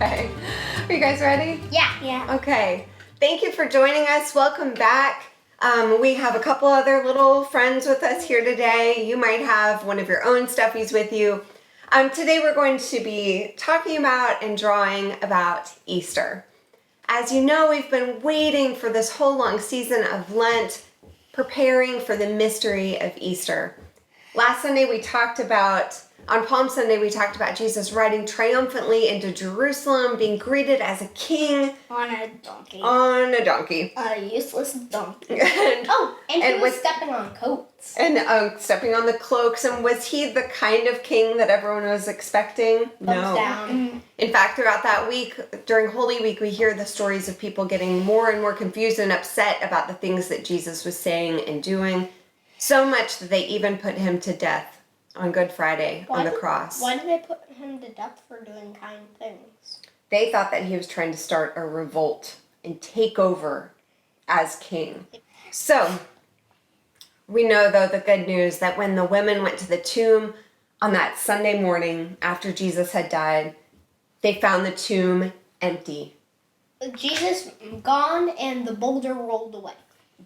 Okay. Are you guys ready? Yeah. Okay. Thank you for joining us. Welcome back. We have a couple other little friends with us here today. You might have one of your own stuffies with you. Today we're going to be talking about and drawing about Easter. As you know, we've been waiting for this whole long season of Lent, preparing for the mystery of Easter. Last Sunday on Palm Sunday, we talked about Jesus riding triumphantly into Jerusalem, being greeted as a king. On a donkey. A useless donkey. and he was stepping on coats. And stepping on the cloaks. And was he the kind of king that everyone was expecting? Thumbs down. In fact, throughout that week, during Holy Week, we hear the stories of people getting more and more confused and upset about the things that Jesus was saying and doing. So much that they even put him to death on Good Friday on the cross. Why did they put him to death for doing kind things? They thought that he was trying to start a revolt and take over as king. So, we know though the good news that when the women went to the tomb on that Sunday morning after Jesus had died, they found the tomb empty. Jesus gone and the boulder rolled away.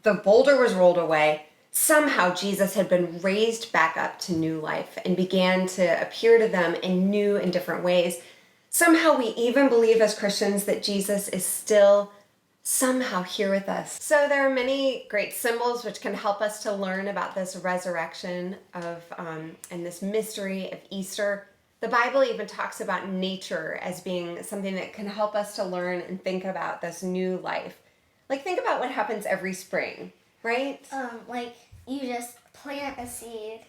The boulder was rolled away. Somehow Jesus had been raised back up to new life and began to appear to them in new and different ways. Somehow we even believe as Christians that Jesus is still somehow here with us. So there are many great symbols which can help us to learn about this resurrection of and this mystery of Easter. The Bible even talks about nature as being something that can help us to learn and think about this new life. Like think about what happens every spring. Right? Like you just plant a seed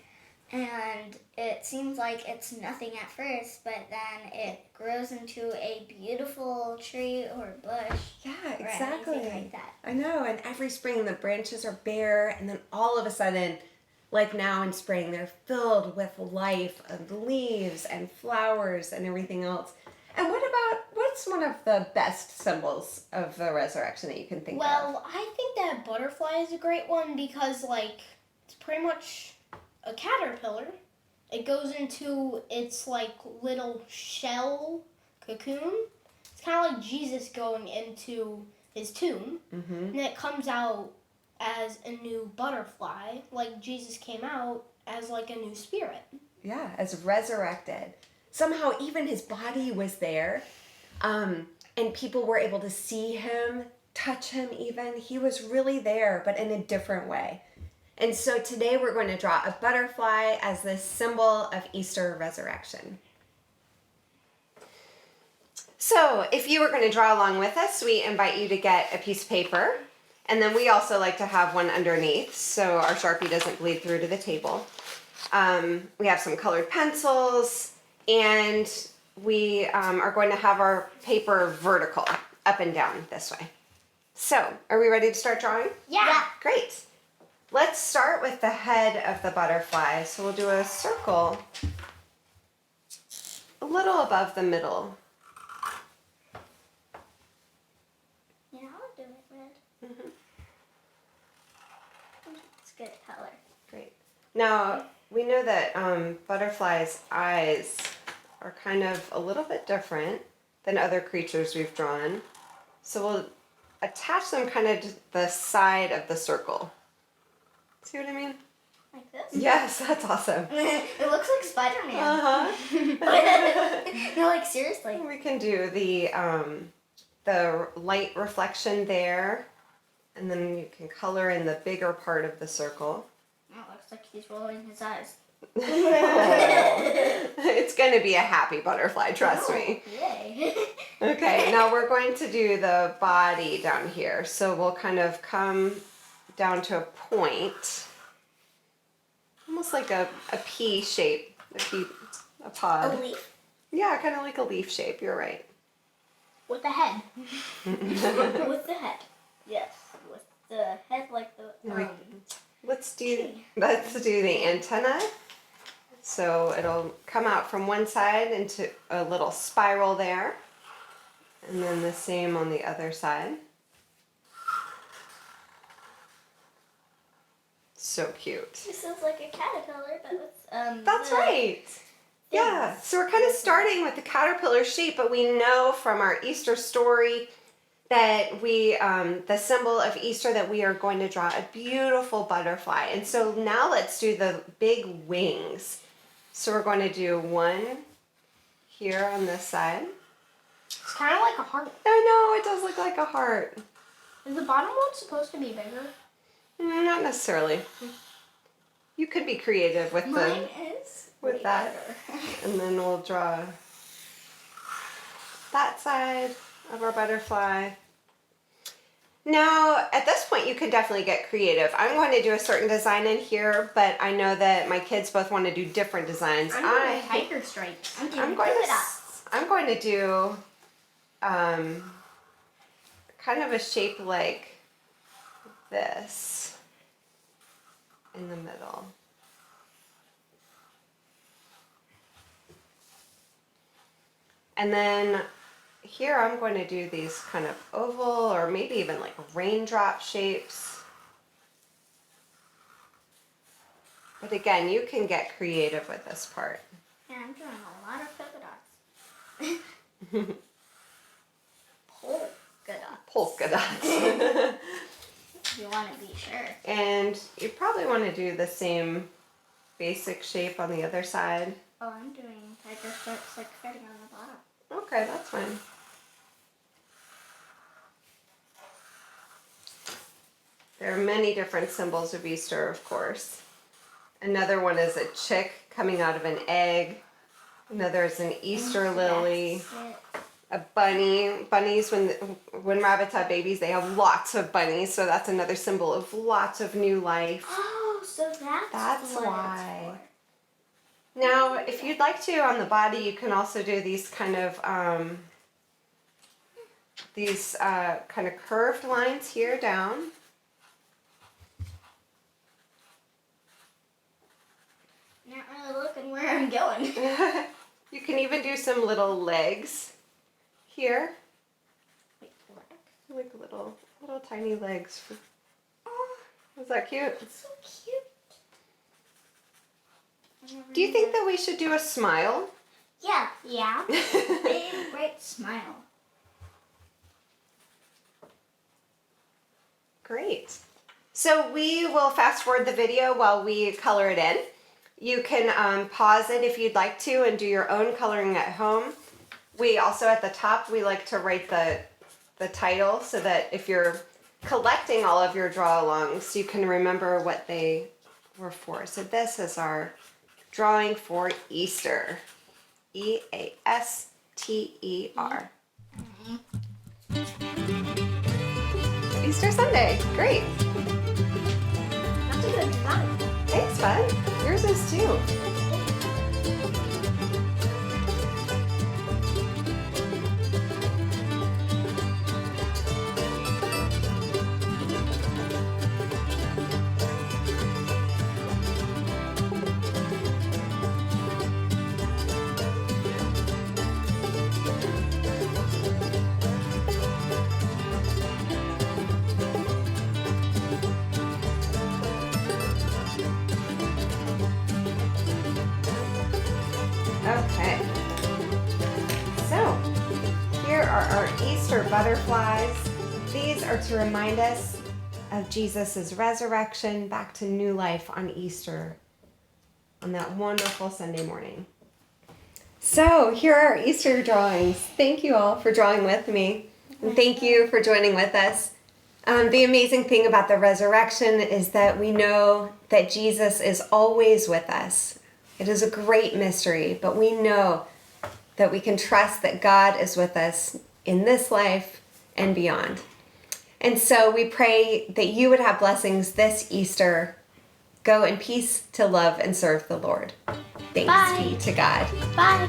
and it seems like it's nothing at first, but then it grows into a beautiful tree or bush. Yeah, exactly. Or anything like that. I know, and every spring the branches are bare and then all of a sudden, like now in spring, they're filled with life and leaves and flowers and everything else. And what's one of the best symbols of the resurrection that you can think of? Well, I think that butterfly is a great one because, it's pretty much a caterpillar. It goes into its, little shell cocoon. It's kind of like Jesus going into his tomb. Mm-hmm. And it comes out as a new butterfly, like Jesus came out as, a new spirit. Yeah, as resurrected. Somehow even his body was there, and people were able to see him, touch him even. He was really there, but in a different way. And so today we're going to draw a butterfly as this symbol of Easter resurrection. So if you were going to draw along with us, we invite you to get a piece of paper. And then we also like to have one underneath so our Sharpie doesn't bleed through to the table. We have some colored pencils. And we are going to have our paper vertical, up and down this way. So, are we ready to start drawing? Yeah. Great. Let's start with the head of the butterfly. So we'll do a circle a little above the middle. Yeah, I'll do it red. Mm-hmm. It's good color. Great. Now, we know that butterflies' eyes are kind of a little bit different than other creatures we've drawn. So we'll attach them kind of to the side of the circle. See what I mean? Like this? Yes, that's awesome. It looks like Spider-Man. Uh-huh. No, seriously. We can do the light reflection there, and then you can color in the bigger part of the circle. Oh, looks like he's rolling his eyes. It's going to be a happy butterfly, trust me. Yay. Okay, now we're going to do the body down here. So we'll kind of come down to a point, almost like a pea shape, a pod. A leaf. Yeah, kind of like a leaf shape, you're right. With the head. With the head. Yes, with the head like the... Let's do the antenna. So it'll come out from one side into a little spiral there. And then the same on the other side. So cute. This is like a caterpillar, but with That's right. Yeah, so we're kind of starting with the caterpillar shape, but we know from our Easter story that the symbol of Easter, that we are going to draw a beautiful butterfly. And so now let's do the big wings. So we're going to do one here on this side. It's kind of like a heart. I know, it does look like a heart. Is the bottom one supposed to be bigger? Not necessarily. You could be creative with Mine is with that. And then we'll draw that side of our butterfly. Now, at this point, you could definitely get creative. I'm going to do a certain design in here, but I know that my kids both want to do different designs. I'm doing tiger stripes. I'm going to do kind of a shape like this in the middle. And then here I'm going to do these kind of oval or maybe even like raindrop shapes. But again, you can get creative with this part. Yeah, I'm doing a lot of polka dots. Polka dots. You want to be sure. And you probably want to do the same basic shape on the other side. Oh, I'm doing tiger stripes like starting on the bottom. Okay, that's fine. There are many different symbols of Easter, of course. Another one is a chick coming out of an egg. Another is an Easter lily. A bunny. Bunnies, when rabbits have babies, they have lots of bunnies, so that's another symbol of lots of new life. Oh, so that's what why. it's for. Now, if you'd like to, on the body, you can also do these kind of curved lines here down. Not really looking where I'm going. You can even do some little legs here. Wait, what? Like little tiny legs. Oh, is that cute? It's so cute. Do you think that we should do a smile? Yeah. Yeah. Big, bright smile. Great. So we will fast forward the video while we color it in. You can pause it if you'd like to and do your own coloring at home. We also, at the top, we like to write the title so that if you're collecting all of your draw-alongs, you can remember what they were for. So this is our drawing for Easter. E-A-S-T-E-R. Easter Sunday. Great. That's a good design. Thanks, bud. Yours is too. Okay, so here are our Easter butterflies. These are to remind us of Jesus' resurrection back to new life on Easter, on that wonderful Sunday morning. So here are our Easter drawings. Thank you all for drawing with me, and thank you for joining with us. The amazing thing about the resurrection is that we know that Jesus is always with us. It is a great mystery, but we know that we can trust that God is with us in this life and beyond. And so we pray that you would have blessings this Easter. Go in peace to love and serve the Lord. Thanks Bye. be to God. Bye.